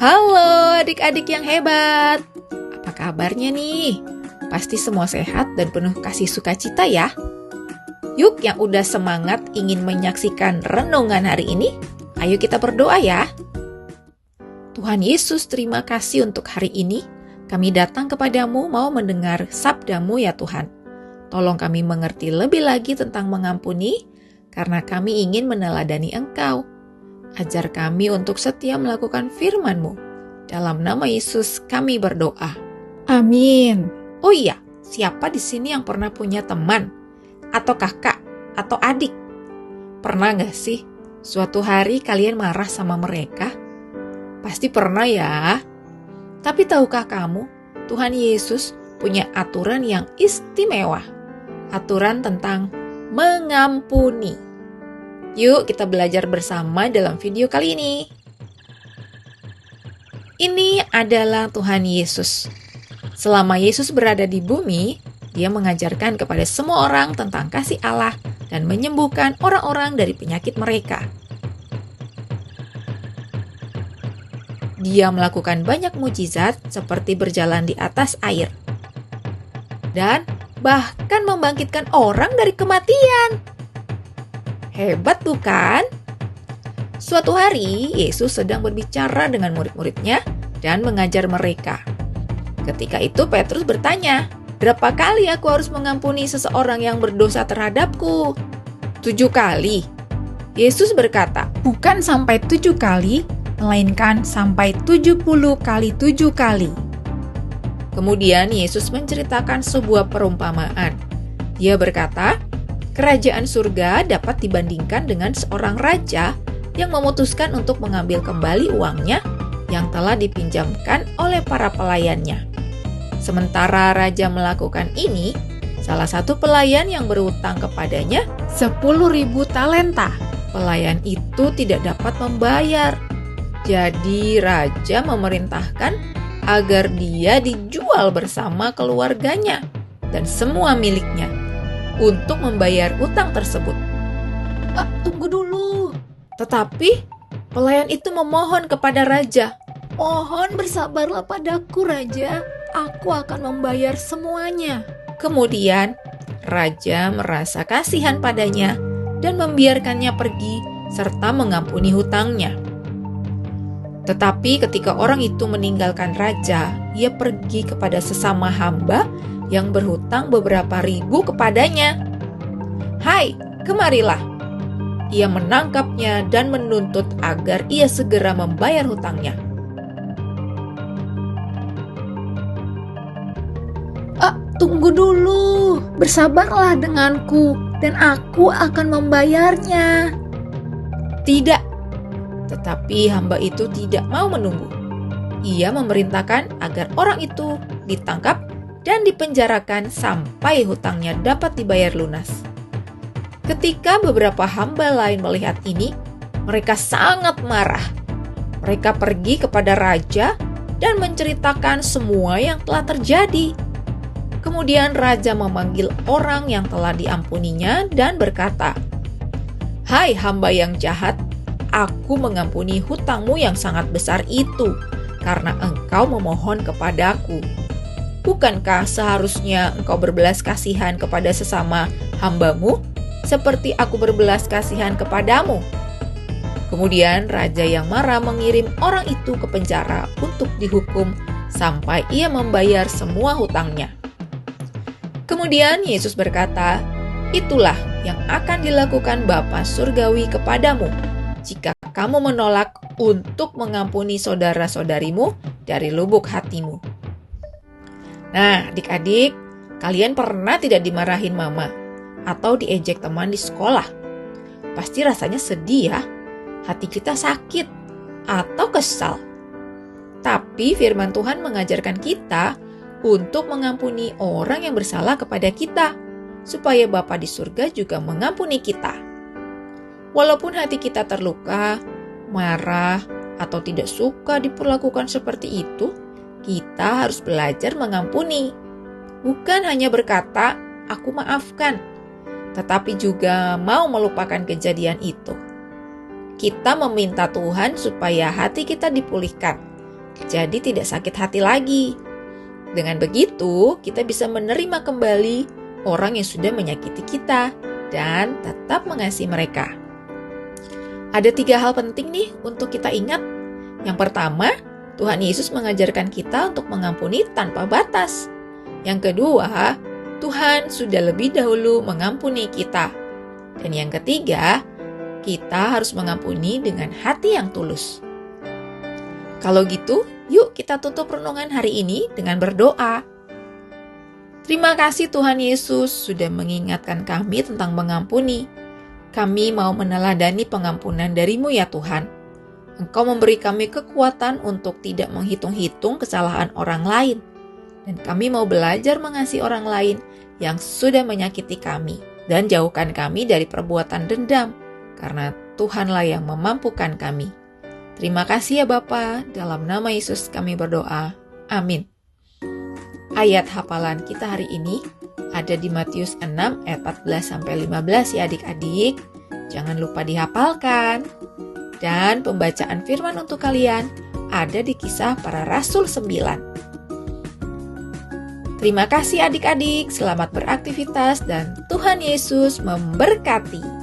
Halo adik-adik yang hebat. Apa kabarnya nih? Pasti semua sehat dan penuh kasih sukacita ya. Yuk yang udah semangat ingin menyaksikan renungan hari ini, ayo kita berdoa ya. Tuhan Yesus, terima kasih untuk hari ini. Kami datang kepadamu mau mendengar sabdamu ya Tuhan. Tolong kami mengerti lebih lagi tentang mengampuni, karena kami ingin meneladani Engkau. Ajar kami untuk setia melakukan firman-Mu. Dalam nama Yesus kami berdoa. Amin. Oh iya, siapa di sini yang pernah punya teman? Atau kakak? Atau adik? Pernah gak sih suatu hari kalian marah sama mereka? Pasti pernah ya. Tapi tahukah kamu, Tuhan Yesus punya aturan yang istimewa. Aturan tentang mengampuni. Yuk kita belajar bersama dalam video kali ini. Ini adalah Tuhan Yesus. Selama Yesus berada di bumi, Dia mengajarkan kepada semua orang tentang kasih Allah dan menyembuhkan orang-orang dari penyakit mereka. Dia melakukan banyak mukjizat seperti berjalan di atas air dan bahkan membangkitkan orang dari kematian. Hebat bukan? Suatu hari, Yesus sedang berbicara dengan murid-muridnya dan mengajar mereka. Ketika itu Petrus bertanya, "Berapa kali aku harus mengampuni seseorang yang berdosa terhadapku?" 7 kali. Yesus berkata, Bukan sampai 7 kali, melainkan sampai 70 kali 7 kali. Kemudian Yesus menceritakan sebuah perumpamaan. Dia berkata, kerajaan surga dapat dibandingkan dengan seorang raja yang memutuskan untuk mengambil kembali uangnya yang telah dipinjamkan oleh para pelayannya. Sementara raja melakukan ini, salah satu pelayan yang berutang kepadanya 10.000 talenta. Pelayan itu tidak dapat membayar. Jadi raja memerintahkan agar dia dijual bersama keluarganya dan semua miliknya untuk membayar utang tersebut. Tunggu dulu. Tetapi pelayan itu memohon kepada raja, Mohon bersabarlah padaku, Raja. Aku akan membayar semuanya. Kemudian raja merasa kasihan padanya dan membiarkannya pergi serta mengampuni hutangnya. Tetapi ketika orang itu meninggalkan raja, ia pergi kepada sesama hamba yang berhutang beberapa ribu kepadanya. "Hai, kemarilah." Ia menangkapnya dan menuntut agar ia segera membayar hutangnya. Tunggu dulu. Bersabarlah denganku, dan aku akan membayarnya. Tidak. Tetapi hamba itu tidak mau menunggu. Ia memerintahkan agar orang itu ditangkap dan dipenjarakan sampai hutangnya dapat dibayar lunas. Ketika beberapa hamba lain melihat ini, mereka sangat marah. Mereka pergi kepada raja dan menceritakan semua yang telah terjadi. Kemudian raja memanggil orang yang telah diampuninya dan berkata, "Hai hamba yang jahat, aku mengampuni hutangmu yang sangat besar itu karena engkau memohon kepadaku. Bukankah seharusnya engkau berbelas kasihan kepada sesama hambamu seperti aku berbelas kasihan kepadamu?" Kemudian raja yang marah mengirim orang itu ke penjara untuk dihukum sampai ia membayar semua hutangnya. Kemudian Yesus berkata, "Itulah yang akan dilakukan Bapa Surgawi kepadamu jika kamu menolak untuk mengampuni saudara-saudarimu dari lubuk hatimu." Nah, adik-adik, kalian pernah tidak dimarahin mama atau diejek teman di sekolah? Pasti rasanya sedih ya, hati kita sakit atau kesal. Tapi firman Tuhan mengajarkan kita untuk mengampuni orang yang bersalah kepada kita, supaya Bapa di surga juga mengampuni kita. Walaupun hati kita terluka, marah, atau tidak suka diperlakukan seperti itu, kita harus belajar mengampuni. Bukan hanya berkata, "Aku maafkan," tetapi juga mau melupakan kejadian itu. Kita meminta Tuhan supaya hati kita dipulihkan, jadi tidak sakit hati lagi. Dengan begitu, kita bisa menerima kembali orang yang sudah menyakiti kita dan tetap mengasihi mereka. Ada 3 hal penting nih untuk kita ingat. Yang pertama, Tuhan Yesus mengajarkan kita untuk mengampuni tanpa batas. Yang kedua, Tuhan sudah lebih dahulu mengampuni kita. Dan yang ketiga, kita harus mengampuni dengan hati yang tulus. Kalau gitu, yuk kita tutup renungan hari ini dengan berdoa. Terima kasih Tuhan Yesus sudah mengingatkan kami tentang mengampuni. Kami mau meneladani pengampunan dari-Mu ya Tuhan. Engkau memberi kami kekuatan untuk tidak menghitung-hitung kesalahan orang lain. Dan kami mau belajar mengasihi orang lain yang sudah menyakiti kami. Dan jauhkan kami dari perbuatan dendam, karena Tuhanlah yang memampukan kami. Terima kasih ya Bapa, dalam nama Yesus kami berdoa. Amin. Ayat hafalan kita hari ini ada di Matius 6 ayat 14-15 ya adik-adik. Jangan lupa dihafalkan. Dan pembacaan firman untuk kalian ada di Kisah Para Rasul 9. Terima kasih adik-adik, selamat beraktivitas dan Tuhan Yesus memberkati.